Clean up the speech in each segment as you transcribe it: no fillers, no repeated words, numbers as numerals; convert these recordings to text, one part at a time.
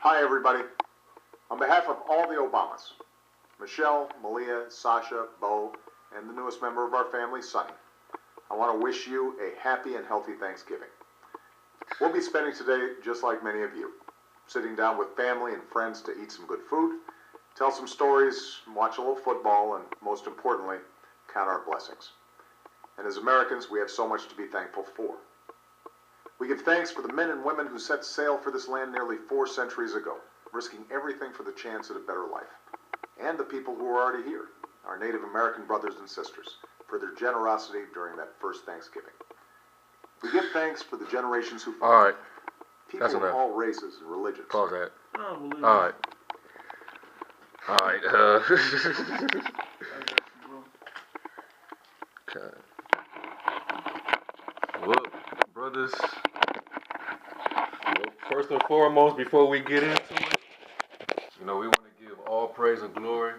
Hi, everybody. On behalf of all the Obamas, Michelle, Malia, Sasha, Bo, and the newest member of our family, Sonny, I want to wish you a happy and healthy Thanksgiving. We'll be spending today, just like many of you, sitting down with family and friends to eat some good food, tell some stories, watch a little football, and most importantly, count our blessings. And as Americans, we have so much to be thankful for. We give thanks for the men and women who set sail for this land nearly 4 centuries ago, risking everything for the chance at a better life. And the people who are already here, our Native American brothers and sisters, for their generosity during that first Thanksgiving. We give thanks for the generations who followed. All right. People of all races and religions. Pause that. Oh, All right. All right. Okay. Well, brothers, first and foremost, before we get into it, we want to give all praise and glory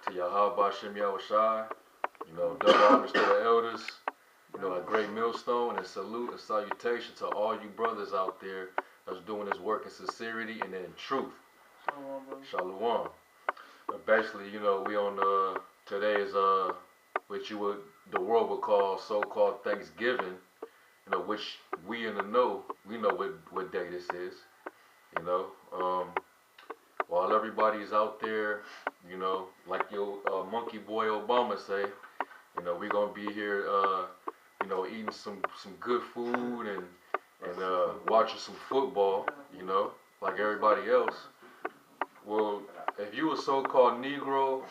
to Yahweh Shem Yahushai. Double homage to the elders. A great millstone, and salute and salutation to all you brothers out there that's doing this work in sincerity and in truth. Shalawam. Basically, we on today's which the world would call so-called Thanksgiving. Which we in the know, we know what day this is. While everybody's out there, like your monkey boy Obama say, we gonna be here, eating some good food and watching some football, like everybody else. Well, if you a so-called Negro,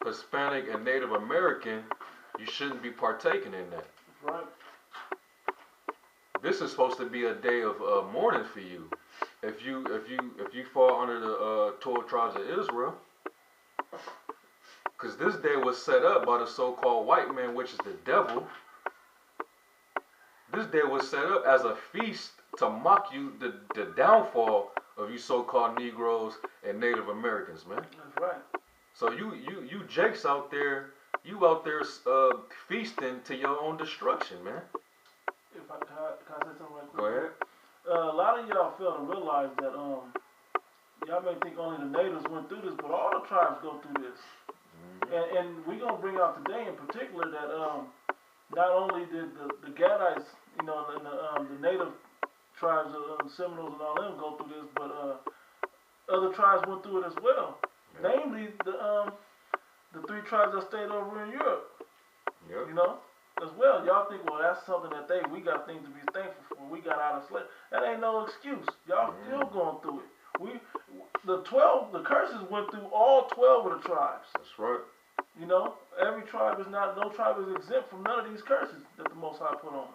Hispanic, and Native American, you shouldn't be partaking in that. Right. This is supposed to be a day of mourning for you. If you fall under the 12 tribes of Israel, because this day was set up by the so-called white man, which is the devil. This day was set up as a feast to mock you, the downfall of you so-called Negroes and Native Americans, man. That's right. So you Jakes out there, feasting to your own destruction, man. If can I say something right quick? Go ahead. A lot of y'all fail to realize that y'all may think only the natives went through this, but all the tribes go through this. Mm-hmm. And we're gonna bring out today in particular that not only did the Gadites, and the native tribes, Seminoles and all them go through this, but other tribes went through it as well. Yeah. Namely the 3 tribes that stayed over in Europe. Yep. As well. Y'all think, well, that's something that we got things to be thankful for. We got out of slavery. That ain't no excuse. Y'all still going through it. The curses went through all 12 of the tribes. That's right. Every tribe no tribe is exempt from none of these curses that the Most High put on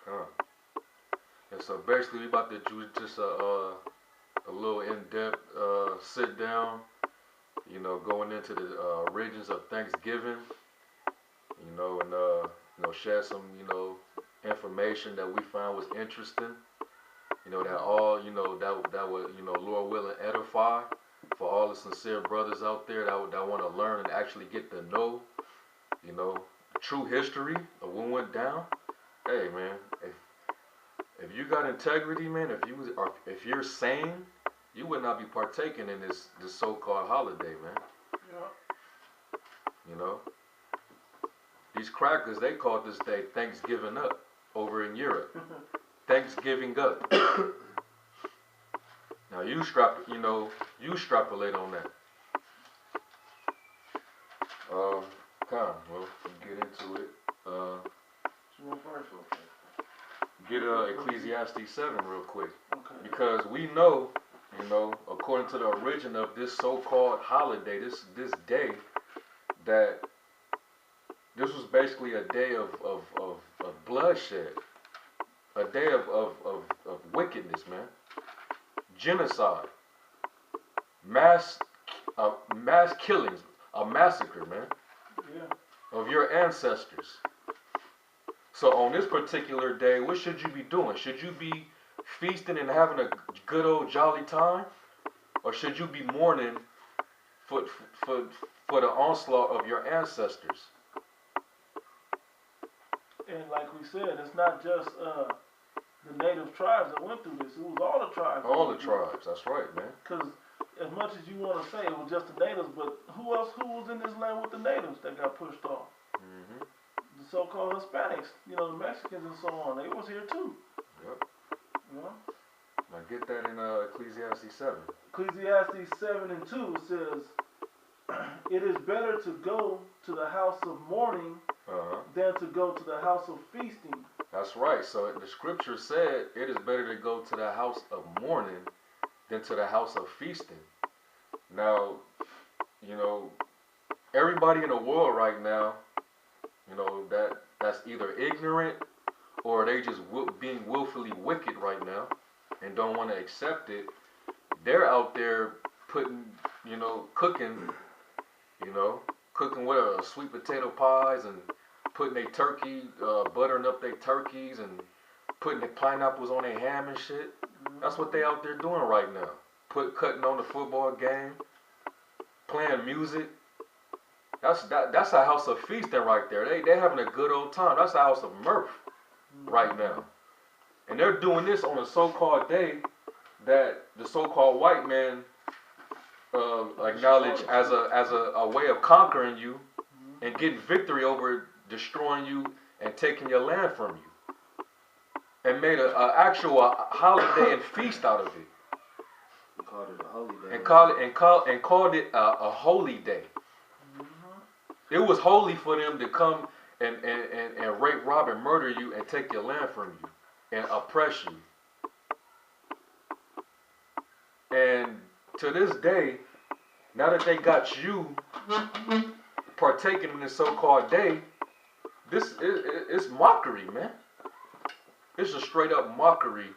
us. And so basically we about to do just a little in-depth sit down, going into the origins of Thanksgiving, and share some, information that we found was interesting, that all, that would, Lord willing, edify for all the sincere brothers out there that want to learn and actually get to know, true history of what went down. Hey, man, if you got integrity, man, if you're sane, you would not be partaking in this so-called holiday, man. Yeah. These crackers, they called this day Thanksgiving Up over in Europe. Thanksgiving Up. Now you extrapolate on that. Well, get into it. Get Ecclesiastes 7 real quick. Okay. Because we know, according to the origin of this so-called holiday, this day, that this was basically a day of bloodshed, a day of wickedness, man. Genocide, mass killings, a massacre, man, of your ancestors. So on this particular day, what should you be doing? Should you be feasting and having a good old jolly time, or should you be mourning for the onslaught of your ancestors? And like we said, it's not just the native tribes that went through this. It was all the tribes. All the tribes. That's right, man. Because as much as you want to say it was just the natives, but who was in this land with the natives that got pushed off? Mm-hmm. The so-called Hispanics, you know, the Mexicans and so on. They was here too. Yep. You know? Now get that in Ecclesiastes 7. Ecclesiastes 7:2 says, "It is better to go to the house of mourning than to go to the house of feasting." That's right. So the scripture said it is better to go to the house of mourning than to the house of feasting. Now, you know, everybody in the world right now, you know, that's either ignorant or they just being willfully wicked right now and don't want to accept it. They're out there putting, you know, cooking with sweet potato pies and putting their turkey, buttering up their turkeys and putting the pineapples on their ham and shit. That's what they out there doing right now. Cutting on the football game, playing music. That's a house of feasting right there. They having a good old time. That's a house of mirth right now. And they're doing this on a so-called day that the so-called white man acknowledged as a way of conquering you and getting victory over destroying you and taking your land from you. And made an actual holiday and feast out of it. Called it a holy day. And called it a holy day. It was holy for them to come and rape, rob, and murder you and take your land from you and oppress you. And to this day, now that they got you partaking in this so-called day, this is mockery, man. It's a straight up mockery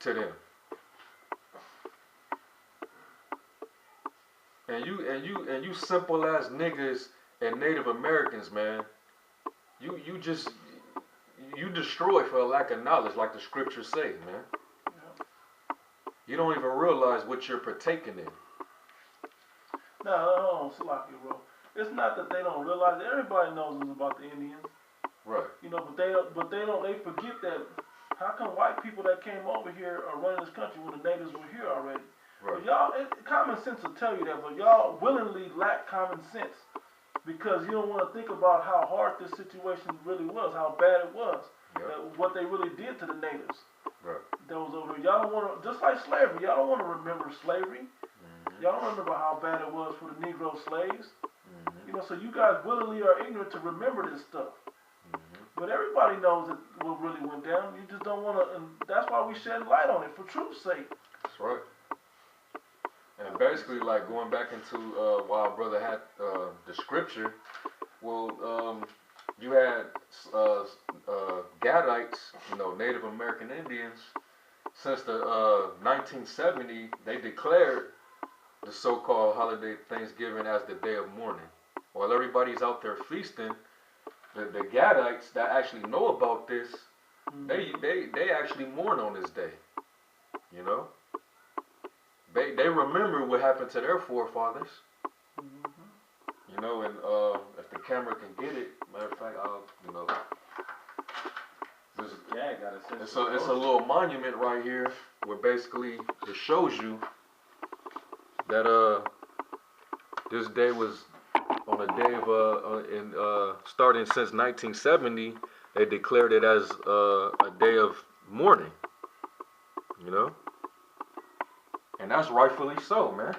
to them. And you simple ass niggas and Native Americans, man, you destroy for a lack of knowledge, like the scriptures say, man. You don't even realize what you're partaking in. No, hold on, Salachya, bro. It's not that they don't realize. Everybody knows it's about the Indians. Right. You know, but they forget that. How come white people that came over here are running this country when the natives were here already? Right. Y'all, common sense will tell you that, but y'all willingly lack common sense because you don't want to think about how hard this situation really was, how bad it was, what they really did to the natives. Right. That was over here. Y'all don't want to, just like slavery, y'all don't want to remember slavery. Y'all don't remember how bad it was for the Negro slaves. You know, so you guys willingly are ignorant to remember this stuff. But everybody knows what really went down. You just don't want to, and that's why we shed light on it, for truth's sake. That's right. And basically, like going back into why our brother had the scripture, well, you had Gadites, you know, Native American Indians, since the 1970, they declared the so-called holiday Thanksgiving as the day of mourning. While everybody's out there feasting, the Gadites that actually know about this, they actually mourn on this day, you know. They remember what happened to their forefathers. You know, and if the camera can get it, matter of fact, you know, it's a little monument right here where basically it shows you that this day was on a day of starting since 1970, they declared it as a day of mourning. You know. And that's rightfully so, man.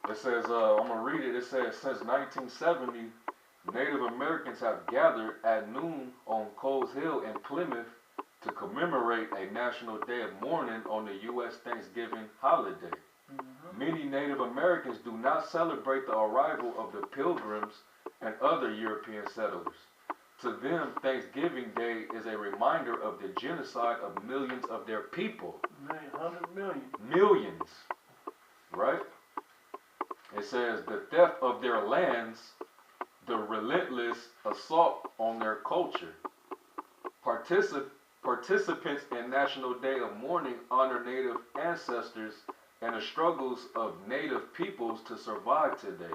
It says, I'm going to read it. It says, since 1970, Native Americans have gathered at noon on Coles Hill in Plymouth to commemorate a national day of mourning on the U.S. Thanksgiving holiday. Many Native Americans do not celebrate the arrival of the Pilgrims and other European settlers. To them, Thanksgiving Day is a reminder of the genocide of millions of their people. 100 million. Millions, right? It says the theft of their lands, the relentless assault on their culture. Participants in National Day of Mourning honor Native ancestors and the struggles of Native peoples to survive today.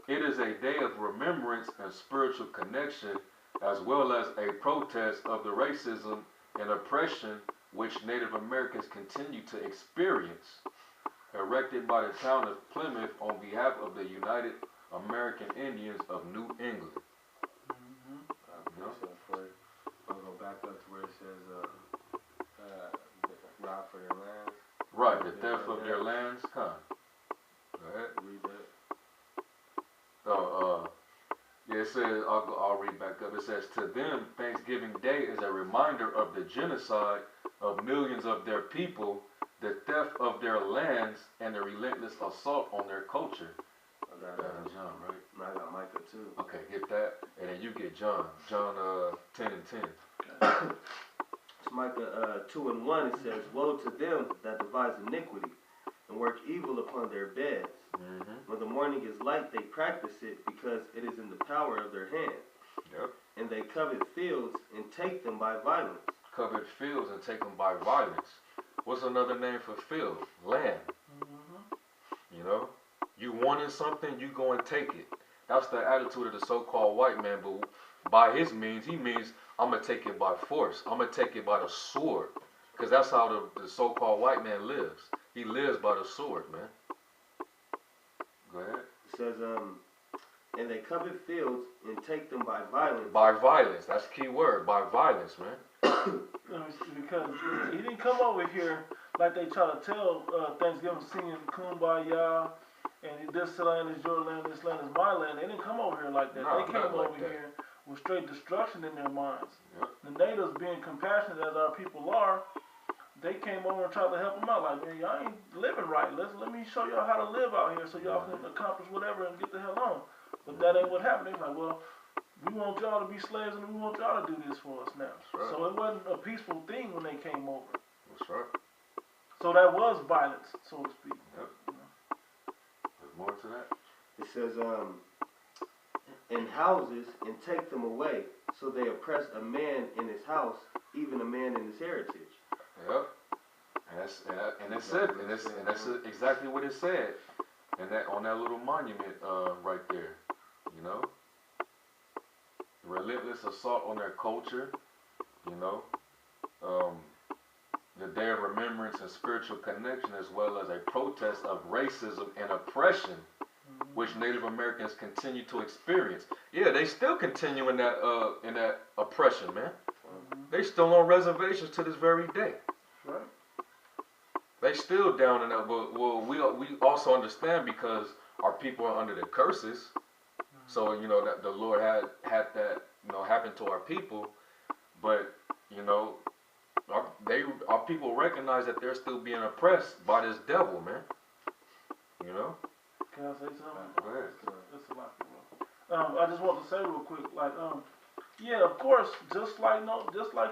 It is a day of remembrance and spiritual connection as well as a protest of the racism and oppression which Native Americans continue to experience, erected by the town of Plymouth on behalf of the United American Indians of New England. I'll go back up to where it says, rob for their lands. Right, the theft of their lands. Go ahead. Read that. Yeah, it says, I'll read back up. It says, to them, Thanksgiving Day is a reminder of the genocide of millions of their people, the theft of their lands, and the relentless assault on their culture. I got John, right? I got Micah too. Okay, get that, and then you get John. John 10 and 10. It's Micah 2 and 1. It says, woe to them that devise iniquity and work evil upon their beds. When the morning is light, they practice it because it is in the power of their hand. Yep. And they covet fields and take them by violence. Covet fields and take them by violence. What's another name for field? Land. You know? You wanted something, you go and take it. That's the attitude of the so-called white man, but by his means, he means, I'm going to take it by force. I'm going to take it by the sword. Because that's how the so-called white man lives. He lives by the sword, man. Go ahead. It says, and they covet fields and take them by violence. By violence. That's the key word. By violence, man. Because he didn't come over here like they try to tell Thanksgiving singing Kumbaya and this land is your land, this land is my land. They didn't come over here like that. No, they came over like that. here with straight destruction in their minds. Yep. The natives, being compassionate as our people are, they came over and tried to help them out. Like, man, y'all ain't living right. Let me show y'all how to live out here so y'all can accomplish whatever and get the hell on. But that ain't what happened. They like, well, we want y'all to be slaves and we want y'all to do this for us now. Right. So it wasn't a peaceful thing when they came over. That's right. So that was violence, so to speak. Yep. There's more to that. It says, in houses and take them away. So they oppress a man in his house, even a man in his heritage. Yep. And that's exactly what it said. And that on that little monument right there, you know, relentless assault on their culture, you know, the day of remembrance and spiritual connection, as well as a protest of racism and oppression, which Native Americans continue to experience. Yeah, they still continue in that oppression, man. They still on reservations to this very day. Right. They still down in that. Well, we also understand because our people are under the curses. So you know that the Lord had that happen to our people, but you know our people recognize that they're still being oppressed by this devil, man. You know. Can I say something? Go ahead. It's a lot, bro. I just want to say real quick, like, yeah, of course, just like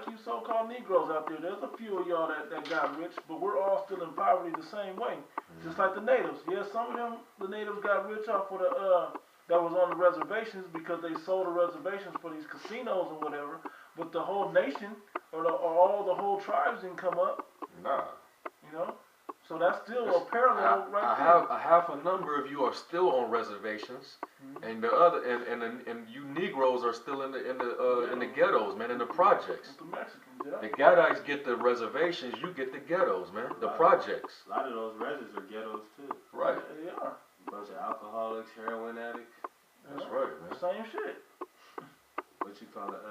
you so-called Negroes out there, there's a few of y'all that got rich, but we're all still in poverty the same way. Just like the natives. Yeah, some of them, the natives got rich off of that was on the reservations because they sold the reservations for these casinos and whatever. But the whole nation or all the whole tribes didn't come up. Nah. You know. So that's still a parallel right there. I have a number of you are still on reservations, and the other and you Negroes are still in the ghettos, man, in the projects. The Mexicans, yeah. The Gadites get the reservations, you get the ghettos, man, the projects. A lot of those residents are ghettos too. Right. Yeah, they are. A bunch of alcoholics, heroin addicts. That's right, man. Same shit. What you call it?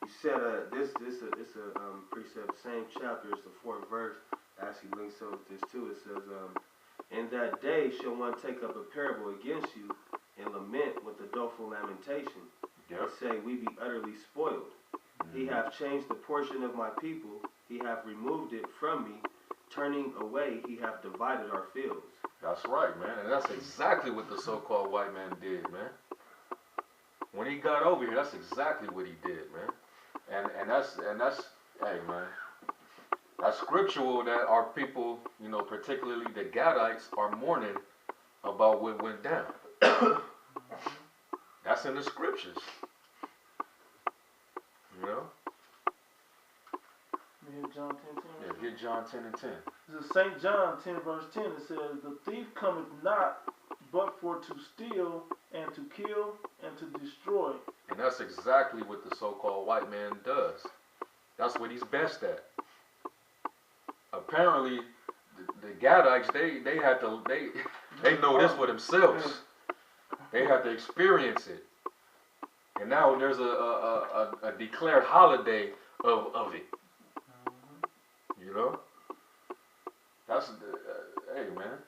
You said this it's a precept, same chapter, it's the 4th verse. Actually links up with this too. It says, in that day shall one take up a parable against you and lament with a doleful lamentation. Yep. And say, we be utterly spoiled. He hath changed the portion of my people. He hath removed it from me. Turning away, he hath divided our fields. That's right, man. And that's exactly what the so-called white man did, man. When he got over here, that's exactly what he did, man. And that's hey, man. That's scriptural that our people, you know, particularly the Gadites, are mourning about what went down. That's in the scriptures. You know? Hit John 10:10. Yeah, get John 10 and 10. This is St. John 10 verse 10. It says, the thief cometh not but for to steal and to kill and to destroy. And that's exactly what the so-called white man does. That's what he's best at. Apparently, the Gadites, they know this for themselves. They have to experience it. And now there's a declared holiday of it. You know? That's, hey man.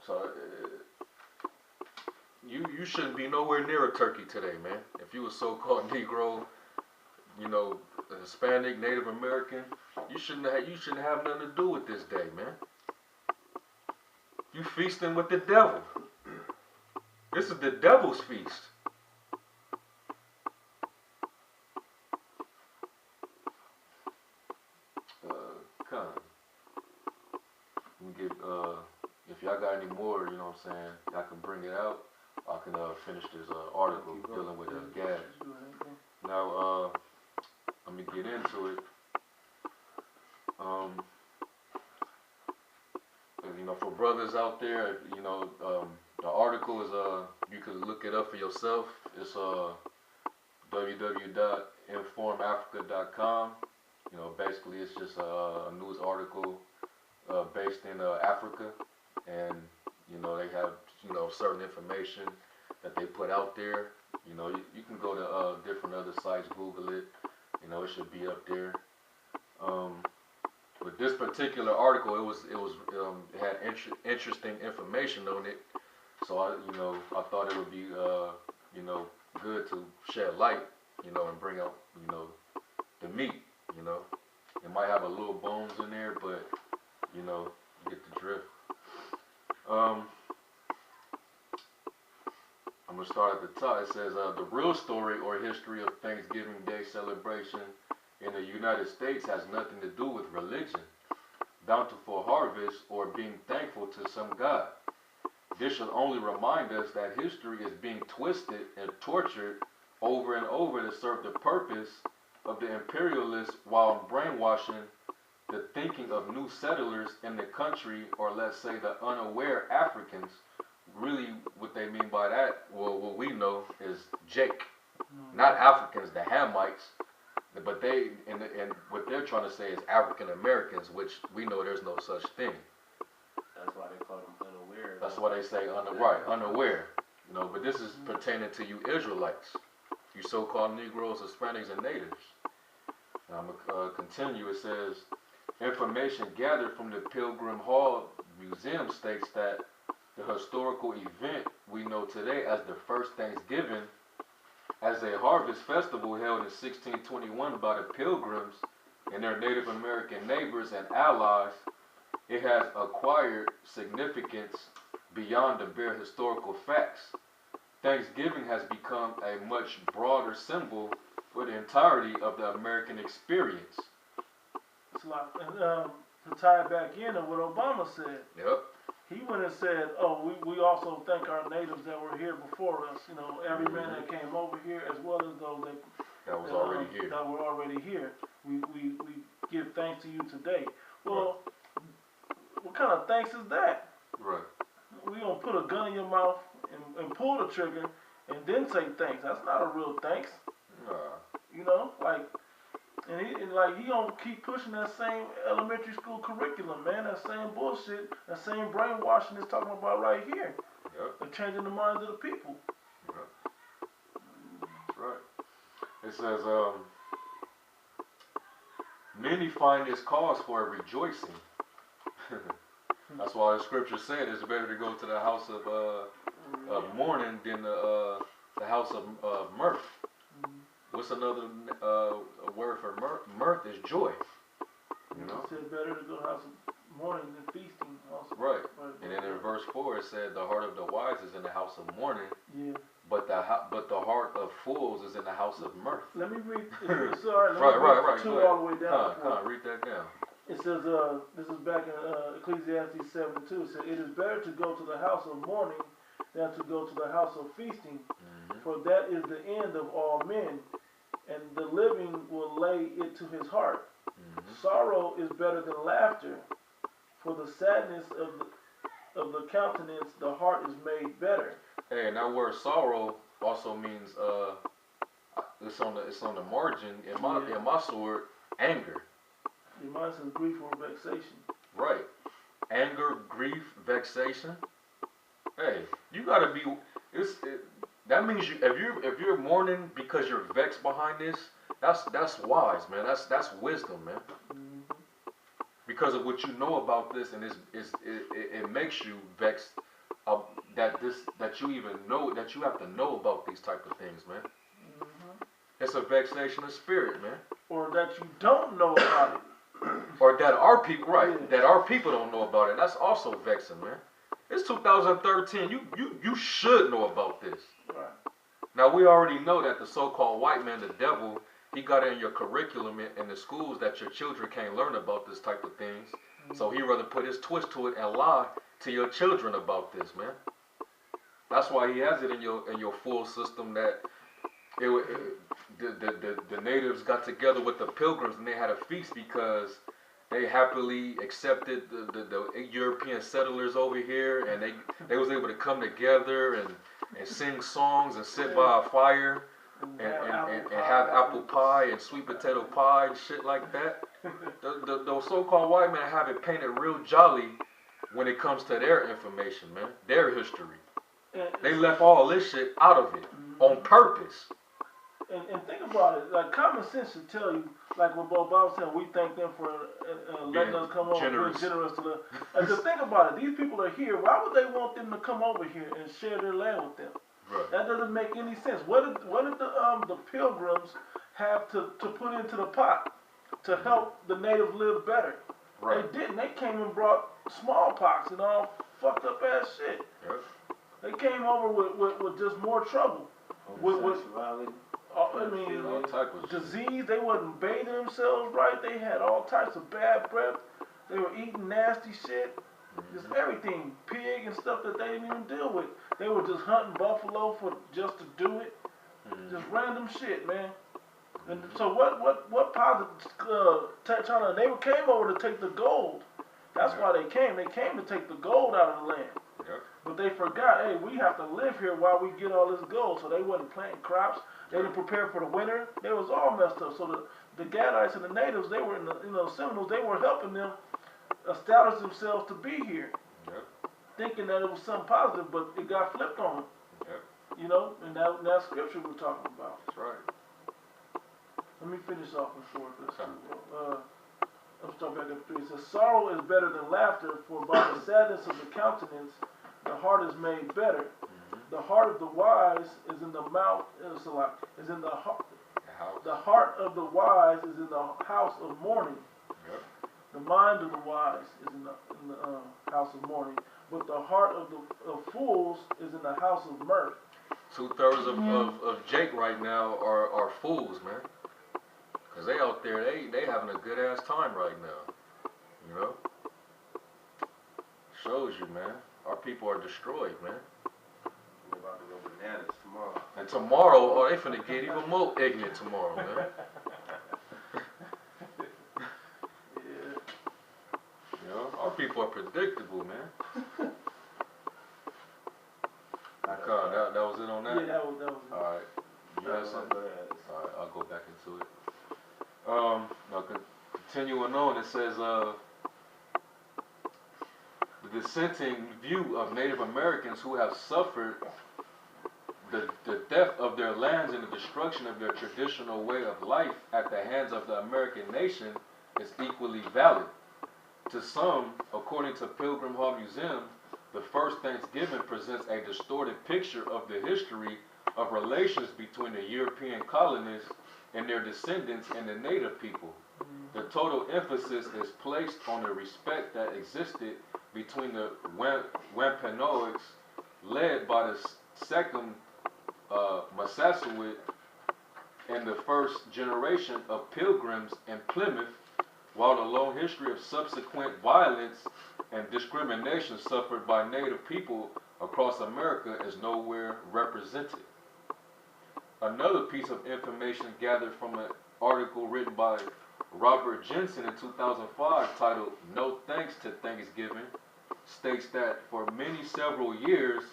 So, you shouldn't be nowhere near a turkey today, man. If you a so-called Negro, you know, Hispanic, Native American, you shouldn't have nothing to do with this day, man. You feasting with the devil. This is the devil's feast. If y'all got any more, you know what I'm saying, y'all can bring it out. I can finish this article dealing with Gad. Now, let me get into it. You know, for brothers out there, you know, the article is you can look it up for yourself. It's www.informafrica.com. You know, basically it's just a news article based in Africa, and you know they have, you know, certain information that they put out there. You know, you can go to different other sites, Google it. You know, it should be up there. But this particular article, it had interesting information on it. So I thought it would be you know, good to shed light, you know, and bring out, you know, the meat. You know, it might have a little bones in there, but you know, you get the drift. I'm gonna start at the top. It says the real story or history of Thanksgiving Day celebration in the United States has nothing to do with religion, bountiful harvest, or being thankful to some God. This should only remind us that history is being twisted and tortured over and over to serve the purpose of the imperialists while brainwashing the thinking of new settlers in the country, or let's say the unaware Africans. Really, what they mean by that, well, what we know is Jake, not Africans, the Hamites, but they, and what they're trying to say is African Americans, which we know there's no such thing. That's why they call them unaware. That's why they say unaware. You know, but this is pertaining to you Israelites, you so-called Negroes, Hispanics, and natives. Now I'm gonna continue. It says, information gathered from the Pilgrim Hall Museum states that the historical event we know today as the first Thanksgiving, as a harvest festival held in 1621 by the Pilgrims and their Native American neighbors and allies, it has acquired significance beyond the bare historical facts. Thanksgiving has become a much broader symbol for the entirety of the American experience. It's like, and to tie it back in to what Obama said. Yep. He went and said, "Oh, we also thank our natives that were here before us. You know, every man that came over here, as well as those that was already here. That were already here. We give thanks to you today." Well, what kind of thanks is that? Right. We gonna put a gun in your mouth and pull the trigger and then say thanks. That's not a real thanks. You know, like. And he gonna keep pushing that same elementary school curriculum, man. That same bullshit, that same brainwashing is talking about right here. Yep. They're changing the minds of the people. Yep. That's right. It says, many find this cause for rejoicing. That's why the scripture said it's better to go to the house of mourning than the house of mirth. What's another word for mirth? Mirth is joy. You know? It said better to go to the house of mourning than feasting. Also. Right. And then in verse 4 it said the heart of the wise is in the house of mourning. Yeah. But the heart of fools is in the house of mirth. Let me read. Sorry. Right. Two all the way down. Come on, read that down. It says, this is back in Ecclesiastes 7:2. It said, it is better to go to the house of mourning than to go to the house of feasting, for that is the end of all men, and the living will lay it to his heart. Sorrow is better than laughter, for the sadness of the countenance, the heart is made better. Hey, and that word sorrow also means it's on the margin in my sword, anger. Your mind says grief or vexation. Right. Anger, grief, vexation. Hey, you gotta be. That means if you're mourning because you're vexed behind this, that's wise, man. That's wisdom, man. Mm-hmm. Because of what you know about this, and it makes you vexed. That you even know that you have to know about these type of things, man. Mm-hmm. It's a vexation of spirit, man. Or that you don't know about it. Or that our people, right? Yeah. That our people don't know about it. That's also vexing, man. It's 2013. You should know about this. Right. Now we already know that the so-called white man, the devil, he got in your curriculum in the schools that your children can't learn about this type of things. Mm-hmm. So he rather put his twist to it and lie to your children about this, man. That's why he has it in your full system that the natives got together with the pilgrims and they had a feast because they happily accepted the European settlers over here, and they was able to come together and sing songs and sit by a fire and have apple pie and sweet potato pie and shit like that. Those so-called white men have it painted real jolly when it comes to their information, man, their history. They left all this shit out of it on purpose. And think about it. Like, common sense should tell you, like what Bob was saying, we thank them for letting us come over and being generous to the. And to think about it, these people are here. Why would they want them to come over here and share their land with them? Right. That doesn't make any sense. What did the pilgrims have to put into the pot to help the natives live better? Right. They didn't. They came and brought smallpox and all fucked up ass shit. Yep. They came over with just more trouble. Homosexuality. I mean, all type of disease. They wasn't bathing themselves right. They had all types of bad breath. They were eating nasty shit. Just everything, pig and stuff that they didn't even deal with. They were just hunting buffalo just to do it. Just random shit, man. And so what positive China? They came over to take the gold. That's why they came. They came to take the gold out of the land. Yep. But they forgot, hey, we have to live here while we get all this gold. So they wasn't planting crops. They didn't prepare for the winter. They was all messed up. So the Gadites and the natives, they were in the Seminoles, they were helping them establish themselves to be here. Yep. Thinking that it was something positive, but it got flipped on them. Yep. You know, and that scripture we're talking about. That's right. Let me finish off with 4. Let's start back at 3. It says, sorrow is better than laughter, for by the sadness of the countenance, the heart is made better. The heart of the wise is in the mouth, is in the heart. The heart of the wise is in the house of mourning. Yep. The mind of the wise is in the house of mourning, but the heart of fools is in the house of mirth. 2/3 of Jake right now are fools, man. Cause they out there, they having a good ass time right now. You know? Shows you, man. Our people are destroyed, man. We're about to go bananas tomorrow. And tomorrow, oh, they finna get even more ignorant tomorrow, man. Yeah. You know, our people are predictable, man. That was it on that? Yeah, that was it. Alright. You had something? Alright, I'll go back into it. Now continuing on, it says, the dissenting view of Native Americans who have suffered the theft of their lands and the destruction of their traditional way of life at the hands of the American nation is equally valid. To some, according to Pilgrim Hall Museum, the first Thanksgiving presents a distorted picture of the history of relations between the European colonists and their descendants and the native people. The total emphasis is placed on the respect that existed between the Wampanoags, led by the second Massasoit, and the first generation of pilgrims in Plymouth, while the long history of subsequent violence and discrimination suffered by native people across America is nowhere represented. Another piece of information gathered from an article written by Robert Jensen in 2005 titled "No Thanks to Thanksgiving" states that for many several years,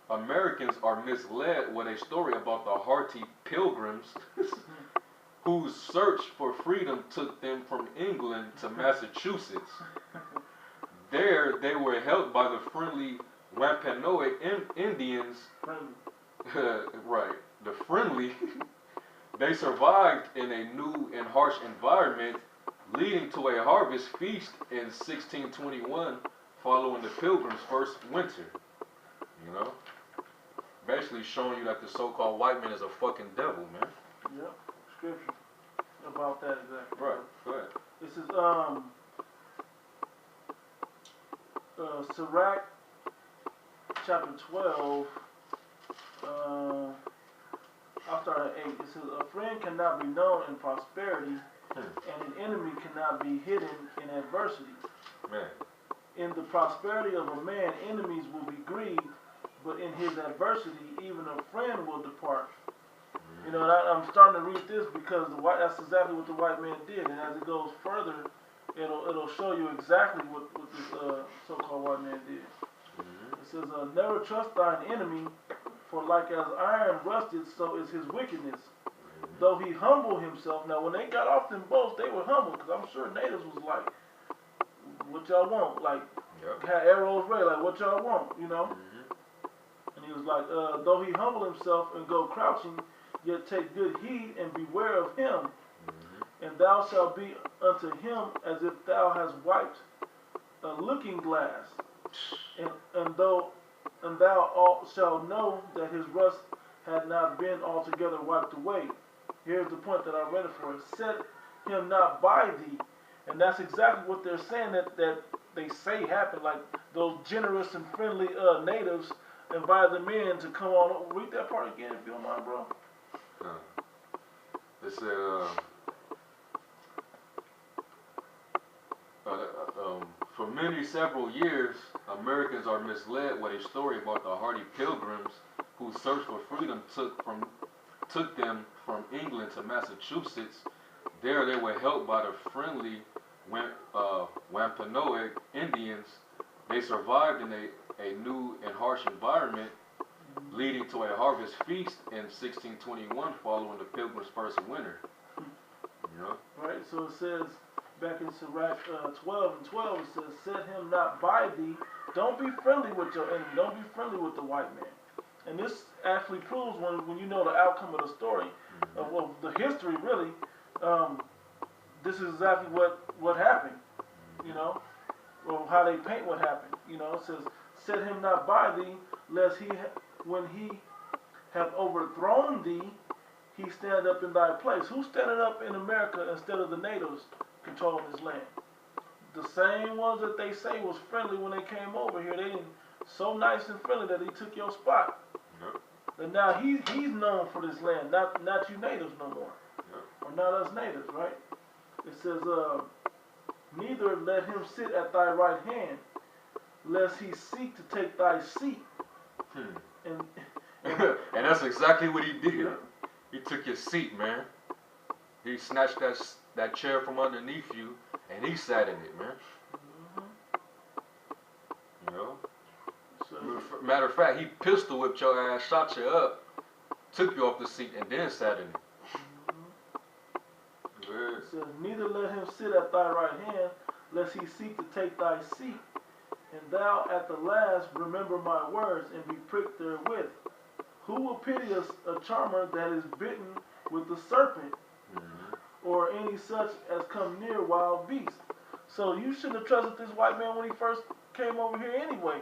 Americans are misled with a story about the hardy pilgrims whose search for freedom took them from England to Massachusetts. There, they were helped by the friendly Wampanoag Indians. Right, the friendly. They survived in a new and harsh environment, leading to a harvest feast in 1621, following the Pilgrims' first winter. You know, basically showing you that the so-called white man is a fucking devil, man. Yep, scripture about that exactly. Right, go ahead. This is Sirach chapter 12. I'll start at 8. It says, a friend cannot be known in prosperity, and an enemy cannot be hidden in adversity. Man. In the prosperity of a man, enemies will be grieved, but in his adversity, even a friend will depart. You know, and I'm starting to read this because that's exactly what the white man did. And as it goes further, it'll show you exactly what this so-called white man did. It says, never trust thine enemy, for like as iron rusted, so is his wickedness. Though he humble himself. Now, when they got off them boats, they were humble, because I'm sure natives was like, what y'all want? Like, had arrows ready, like, what y'all want, you know? And he was like, though he humble himself and go crouching, yet take good heed and beware of him. And thou shalt be unto him as if thou hast wiped a looking glass. And thou shalt know that his rust had not been altogether wiped away. Here's the point that I read it for. Set him not by thee. And that's exactly what they're saying that they say happened. Like those generous and friendly natives invited them in to come on. Read that part again if you don't mind, bro. It said, for many several years, Americans are misled with a story about the hardy pilgrims whose search for freedom took them from England to Massachusetts. There they were helped by the friendly Wampanoag Indians. They survived in a new and harsh environment, leading to a harvest feast in 1621 following the Pilgrims' first winter. You know? Right, so it says, back in Sirach 12 and 12, it says, set him not by thee. Don't be friendly with your enemy. Don't be friendly with the white man. And this actually proves when you know the outcome of the story, of the history really, this is exactly what happened, you know, or how they paint what happened. You know, it says, set him not by thee, lest when he have overthrown thee, he stand up in thy place. Who's standing up in America instead of the natives controlling this land? The same ones that they say was friendly when they came over here. They didn't so nice and friendly that he took your spot. Yep. And now he's known for this land, not you natives no more. Yep. Or not us natives, right? It says, neither let him sit at thy right hand, lest he seek to take thy seat. And and that's exactly what he did. Yeah. He took your seat, man. He snatched that chair from underneath you, and he sat in it, man. You know? So, matter of fact, he pistol whipped your ass, shot you up, took you off the seat, and then sat in it. It says, neither let him sit at thy right hand, lest he seek to take thy seat. And thou at the last remember my words, and be pricked therewith. Who will pity a charmer that is bitten with the serpent, or any such as come near wild beasts? So you shouldn't have trusted this white man when he first came over here anyway.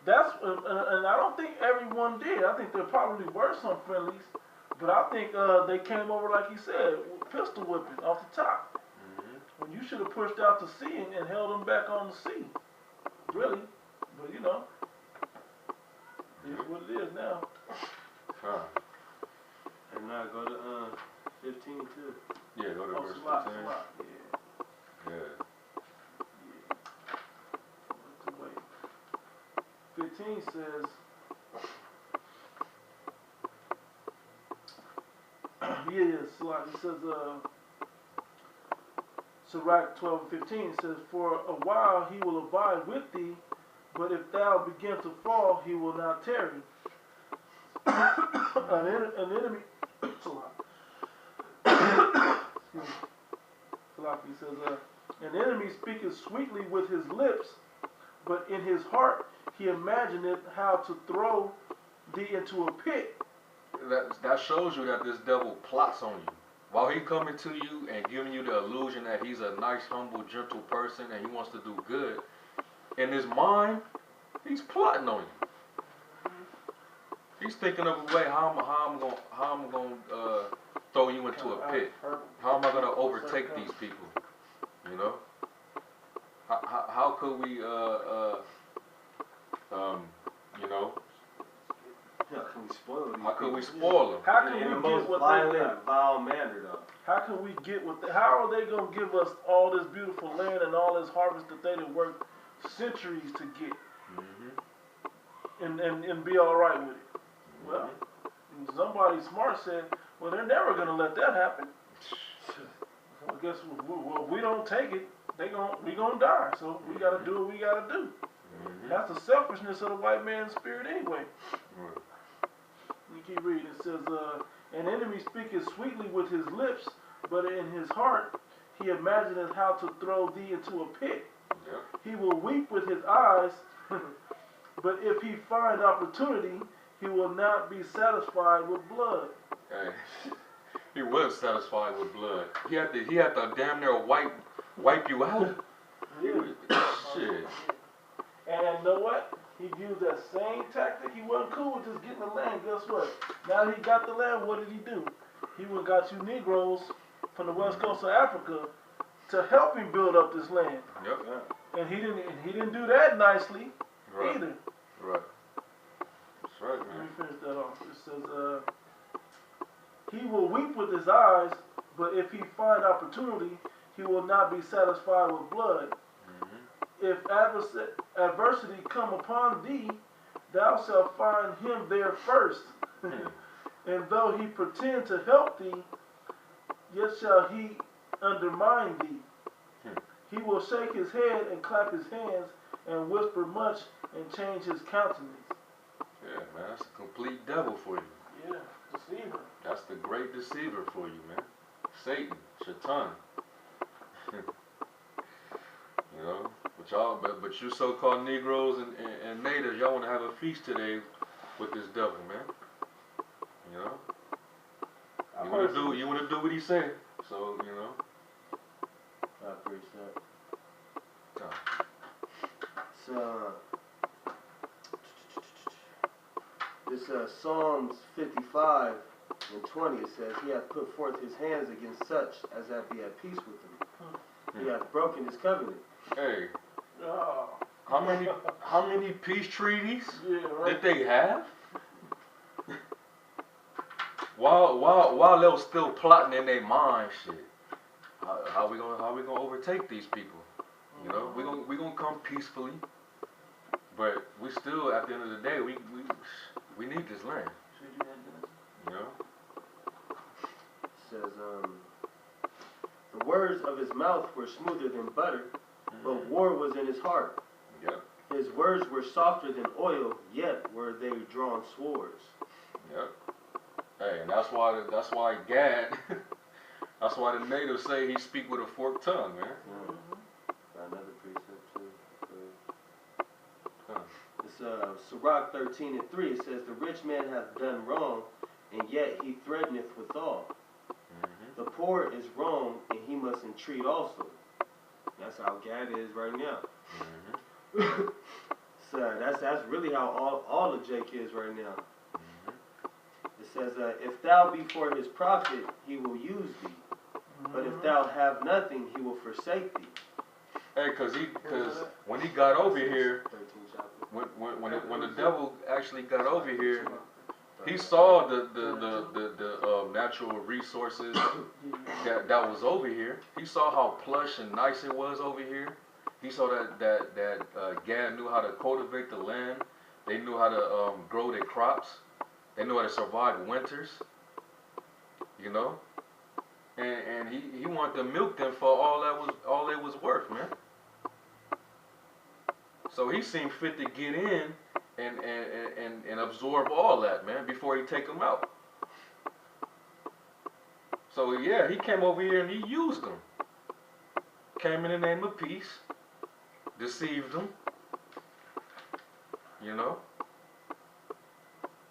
That's and I don't think everyone did. I think there probably were some friendlies, but I think they came over, like he said, pistol whipping off the top. When you should have pushed out to sea and held them back on the sea. Really. But you know, it's what it is now. And now go to 15 too. Yeah, go to verse 15. Yeah. 15 says, it says, Sirach 12 and 15 says, for a while he will abide with thee, But if thou begin to fall, he will not tarry. An enemy, Salachya says, an enemy speaketh sweetly with his lips, but in his heart he imagineth how to throw thee into a pit. That shows you that this devil plots on you. While he coming to you and giving you the illusion that he's a nice, humble, gentle person and he wants to do good, in his mind, he's plotting on you. He's thinking of a way how I'm gonna throw you into a pit. How am I gonna overtake these people? You know? How could we you know? How can we spoil them? How could we spoil them? How can In we the get most what violent, they got? vile manner, though. How can we get what they, how are they gonna give us all this beautiful land and all this harvest that they done worked centuries to get? And be all right with it? Well, somebody smart said, well, they're never gonna let that happen. So I guess if we don't take it, we gonna die. So we gotta do what we gotta do. That's the selfishness of the white man's spirit anyway. You keep reading. It says, an enemy speaketh sweetly with his lips, but in his heart he imagineth how to throw thee into a pit. He will weep with his eyes, but if he find opportunity, he will not be satisfied with blood. Hey, he was satisfied with blood. He had to damn near wipe you out. Yeah. Shit. And you know what? He used that same tactic. He wasn't cool with just getting the land. Guess what? Now that he got the land, what did he do? He went and got you Negroes from the west coast of Africa to help him build up this land. Yep. And he didn't do that nicely either. Right. That's right, Let me man. finish that off. It says, he will weep with his eyes, but if he find opportunity, he will not be satisfied with blood. If adversity come upon thee, thou shalt find him there first. And though he pretend to help thee, yet shall he undermine thee. He will shake his head and clap his hands and whisper much and change his countenance. Yeah, man, that's a complete devil for you. Yeah, deceiver. That's the great deceiver for you, man. Satan, Shaitan. You know, but you so-called Negroes and natives, y'all want to have a feast today with this devil, man. You know, you want to do what he said. So you know. I appreciate that. Oh. So, this Psalms 55 and 20, it says, he hath put forth his hands against such as have be at peace with him. He hath broken his covenant. Hey, Oh. how many peace treaties Right. did they have? While they was still plotting in their mind, shit. How we gonna overtake these people? You know, we gonna come peacefully, but we still at the end of the day we need this land. You know. It says, the words of his mouth were smoother than butter, but war was in his heart. Yep. His words were softer than oil, yet were they drawn swords. Yep. Hey, and that's why Gad, that's why the natives say he speak with a forked tongue, man. Another precept too. It's Barak 13 and 3. It says, the rich man hath done wrong, and yet he threateneth withal. The poor is wrong, and he must entreat also. That's how Gad is right now. So that's really how all of Jake is right now. It says, if thou be for his profit, he will use thee. But if thou have nothing, he will forsake thee. Hey, cause when he got over here, 13 chapter. when the devil actually got over here, he saw the natural resources that was over here. He saw how plush and nice it was over here. He saw that Gad knew how to cultivate the land. They knew how to grow their crops. They knew how to survive winters. You know, and he wanted to milk them for all they was worth, man. So he seemed fit to get in and absorb all that, man, before he take them out. So yeah, he came over here and he used them. Came in the name of peace, deceived them. You know,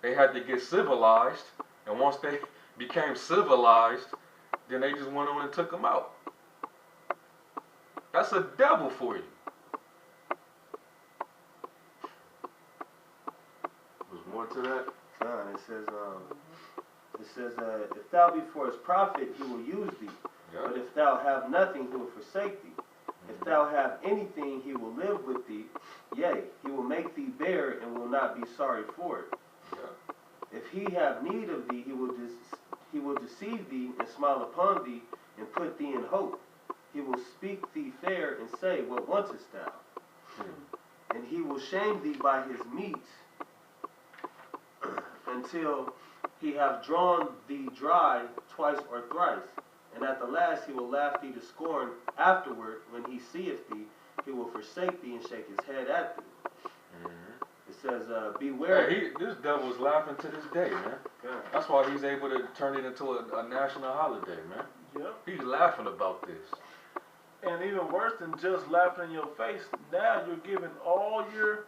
they had to get civilized, and once they became civilized, then they just went on and took them out. That's a devil for you. There's more to that. It says, if thou be for his profit, he will use thee. Yeah. But if thou have nothing, he will forsake thee. If thou have anything, he will live with thee. Yea, he will make thee bear and will not be sorry for it. Yeah. If he have need of thee, he will deceive thee and smile upon thee and put thee in hope. He will speak thee fair and say, what wantest thou? And he will shame thee by his meats until he have drawn thee dry twice or thrice. And at the last he will laugh thee to scorn. Afterward, when he seeth thee, he will forsake thee and shake his head at thee. It says, beware. Hey, this devil is laughing to this day, man. Yeah. That's why he's able to turn it into a national holiday, man. Yep. He's laughing about this. And even worse than just laughing in your face, now you're giving all your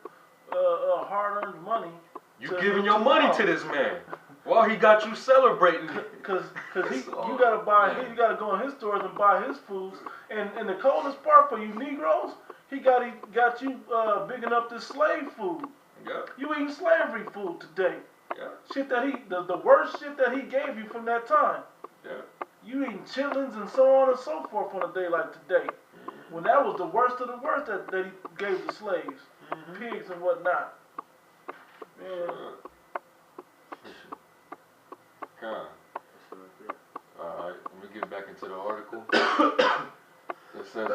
hard-earned money. You giving your money to this man while he got you celebrating. Cause you gotta buy, you gotta go in his stores and buy his foods. And the coldest part for you Negroes, he got you bigging up this slave food. Yeah. You eating slavery food today. Yeah. Shit that the worst shit that he gave you from that time. Yeah. You eating chitlins and so on and so forth on a day like today. When that was the worst of the worst that he gave the slaves. Pigs and whatnot. Man. God. Alright, let me get back into the article. It says,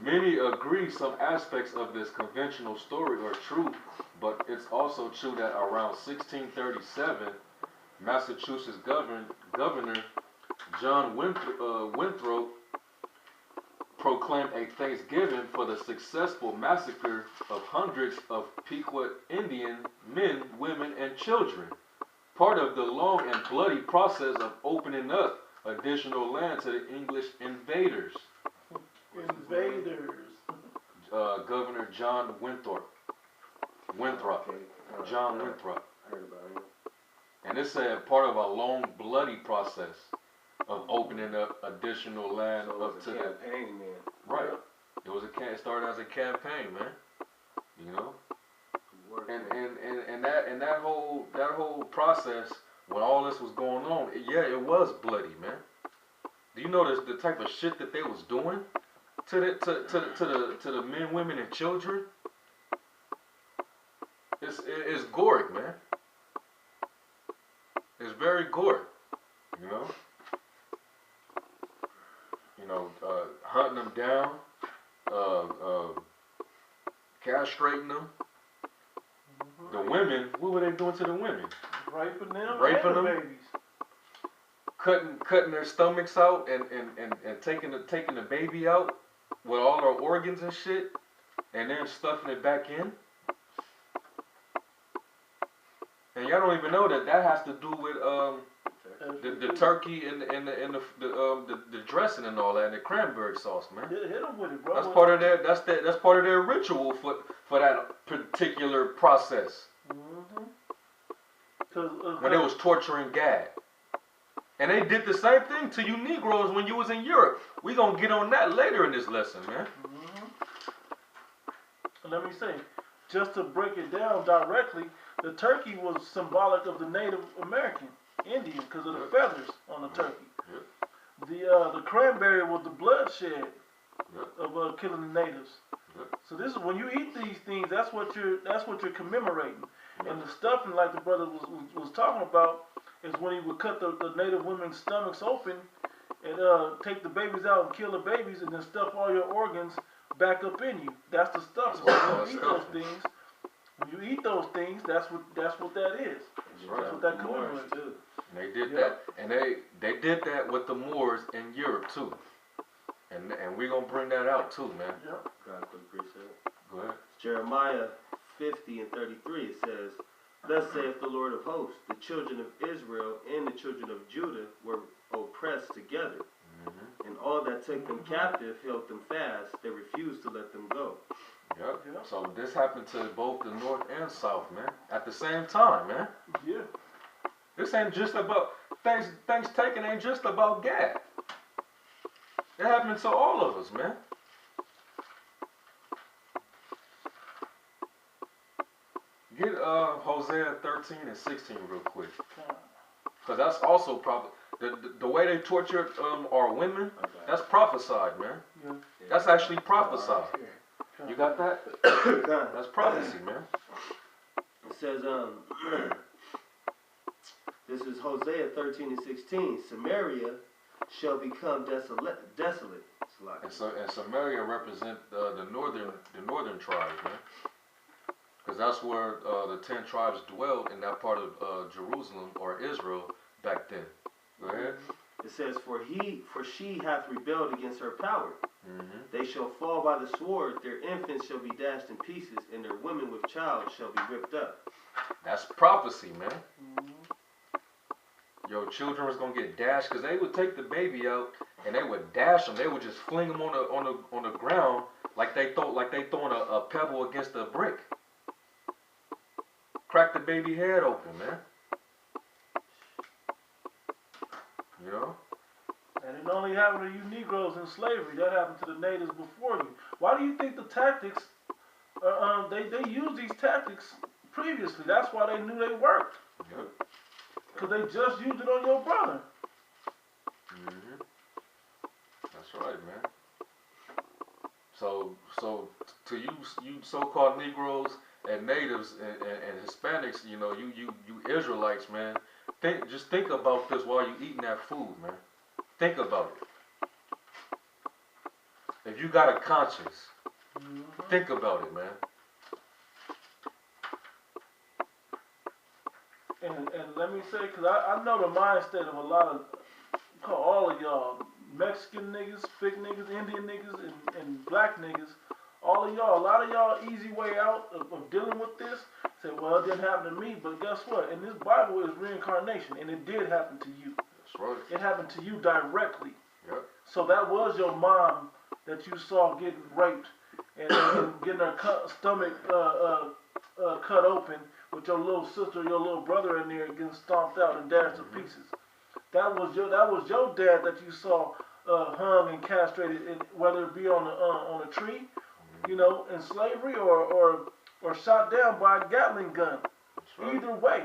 many agree some aspects of this conventional story are true, but it's also true that around 1637, Massachusetts Governor John Winthrop proclaimed a Thanksgiving for the successful massacre of hundreds of Pequot Indian men, women, and children, part of the long and bloody process of opening up additional land to the English invaders. Governor John Winthrop. John Winthrop. Heard about it. And it said part of a long, bloody process of opening up additional land So up to the campaign, man. right. It started as a campaign, man. You know, and that whole process when all this was going on, it was bloody, man. Do you notice the type of shit that they was doing to the men, women, and children? It's gory, man. It's very gory, you know. Hunting them down, castrating them. The women, what were they doing to the women? Raping them, Raping and the them? babies. Cutting their stomachs out and taking the baby out with all their organs and shit, and then stuffing it back in. And y'all don't even know that has to do with the turkey and the dressing and all that, and the cranberry sauce, man. Hit them with it, bro. That's part of their that's part of their ritual for that particular process. When they was torturing Gad. And they did the same thing to you Negroes when you was in Europe. We gonna get on that later in this lesson, man. Let me say, just to break it down directly, the turkey was symbolic of the Native American Indian because of the feathers on the turkey. The cranberry was the bloodshed of killing the natives. So this is when you eat these things. That's what you're commemorating. And the stuffing, like the brother was talking about, is when he would cut the native women's stomachs open and take the babies out and kill the babies, and then stuff all your organs back up in you. That's the stuffing. So when you eat those things, that's what that is. That's what that commemorates. And they did that, and they did that with the Moors in Europe too. And we're gonna bring that out too, man. Yep. God could appreciate it. Go ahead. Jeremiah 50 and 33, it says, Thus saith the Lord of hosts, the children of Israel and the children of Judah were oppressed together, and all that took them captive held them fast. They refused to let them go. Yep. So this happened to both the North and South, man, at the same time, man. Yeah. This ain't just about things taken ain't just about Gad. It happened to all of us, man. Get Hosea 13 and 16 real quick, because that's also probably the way they tortured our women. That's prophesied, man. Yeah. That's actually prophesied. You got that? That's prophecy, man. It says, this is Hosea 13 and 16. Samaria shall become desolate. And Samaria represent the northern tribes, man. Because that's where the 10 tribes dwelled in that part of Jerusalem or Israel back then. Go ahead. It says, For she hath rebelled against her power. They shall fall by the sword, their infants shall be dashed in pieces, and their women with child shall be ripped up. That's prophecy, man. Your children was gonna get dashed because they would take the baby out and they would dash them. They would just fling them on the ground like they throwing a pebble against a brick. Crack the baby head open, man. You know? And it only happened to you Negroes in slavery. That happened to the natives before you. Why do you think the tactics, they used these tactics previously? That's why they knew they worked. Yep. Because they just used it on your brother. That's right, man. So to you so-called Negroes and natives and Hispanics, you know, you Israelites, man, just think about this while you eating that food, man. Think about it. If you got a conscience, think about it, man. And let me say, because I know the mind state of a lot of, call all of y'all, Mexican niggas, Spic niggas, Indian niggas, and black niggas, all of y'all, a lot of y'all easy way out of dealing with this, say, well, it didn't happen to me, but guess what? In this Bible is reincarnation, and it did happen to you. That's right. It happened to you directly. Yep. So that was your mom that you saw getting raped and getting her stomach cut open with your little sister, your little brother in there getting stomped out and dashed to pieces. That was your dad that you saw hung and castrated, whether it be on a tree, you know, in slavery, or shot down by a Gatling gun. Right. Either way,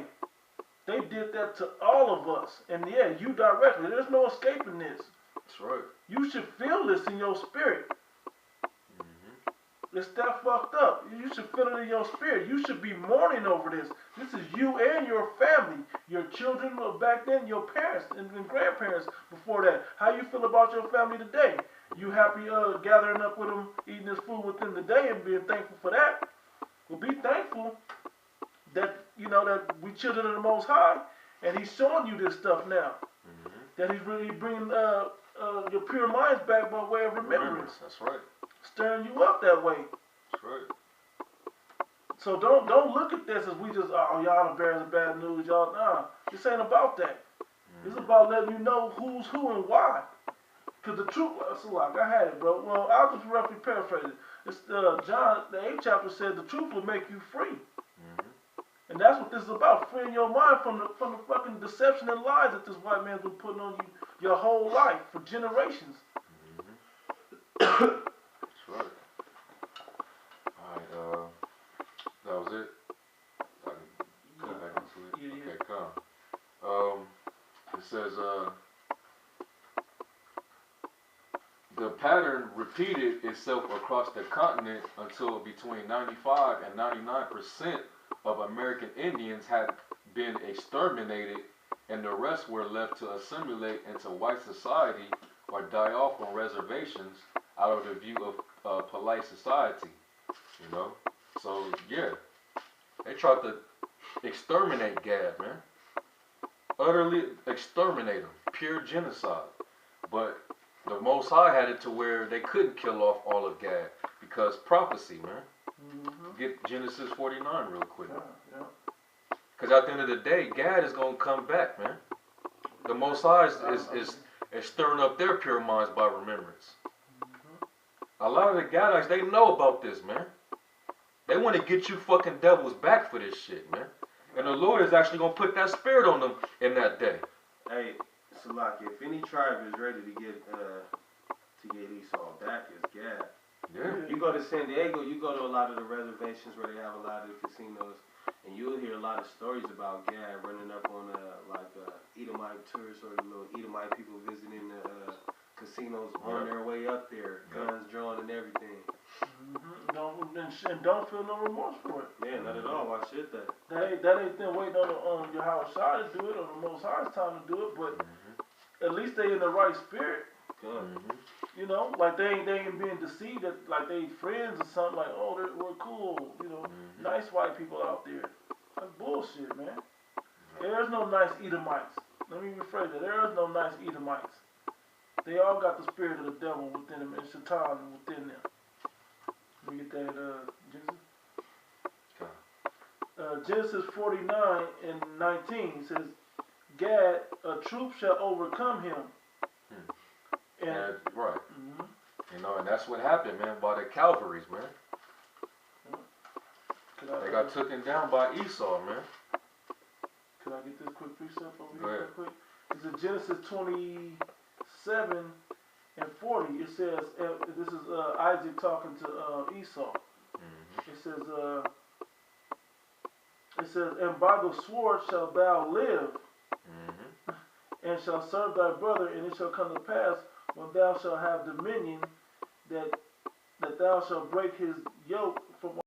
they did that to all of us, and yeah, you directly. There's no escaping this. That's right. You should feel this in your spirit. It's that fucked up. You should feel it in your spirit. You should be mourning over this. This is you and your family. Your children back then, your parents and grandparents before that. How you feel about your family today? You happy gathering up with them, eating this food within the day and being thankful for that? Well, be thankful that, you know, that we children of the Most High, and He's showing you this stuff now. That He's really bringing your pure minds back by way of remembrance. That's right. Stirring you up that way. That's right. So don't look at this as we just, oh, y'all the bearers of bad news, y'all. Nah, this ain't about that. It's about letting you know who's who and why. Because the truth, Salachya, I had it, bro. Well, I'll just roughly paraphrase it. It's John, the 8th chapter said the truth will make you free. And that's what this is about, freeing your mind from the fucking deception and lies that this white man's been putting on you your whole life for generations. That's right. Alright, that was it. I can go back into it. Yeah. Okay, come. It says, the pattern repeated itself across the continent until between 95 and 99% of American Indians had been exterminated, and the rest were left to assimilate into white society or die off on reservations out of the view of polite society, you know? So, yeah, they tried to exterminate Gad, man. Utterly exterminate him. Pure genocide. But the Most High had it to where they couldn't kill off all of Gad because prophecy, man. Get Genesis 49 real quick. Yeah. Because at the end of the day, Gad is going to come back, man. The Most High is stirring up their pure minds by remembrance. A lot of the Gadites, they know about this, man. They want to get you fucking devils back for this shit, man. And the Lord is actually going to put that spirit on them in that day. Hey, Salachya, if any tribe is ready to get Esau back, it's Gad. Yeah. You go to San Diego, you go to a lot of the reservations where they have a lot of the casinos, and you'll hear a lot of stories about Gad running up on Edomite tourists or the little Edomite people visiting the casinos on their way up there, guns drawn and everything. Don't feel no remorse for it. Yeah, not at all. Why should that? That ain't them waiting on Yahweh Shai to do it, or the Most High's time to do it, but at least they in the right spirit. You know, like they ain't being deceived that like they friends or something, like, oh, we're cool, you know, nice white people out there. That's bullshit, man. There's no nice Edomites. Let me rephrase that. There is no nice Edomites. They all got the spirit of the devil within them, and Shaitan within them. Let me get that, Genesis. Genesis 49 and 19 says, Gad, a troop shall overcome him. And, right. You know, and that's what happened, man, by the Calvaries, man. They got taken down by Esau, man. Can I get this quick precept over Go here ahead. real quick? It's in Genesis 27 and 40. It says, this is Isaac talking to Esau. It says, and by the sword shalt thou live, and shalt serve thy brother, and it shall come to pass when thou shalt have dominion, that thou shalt break his yoke from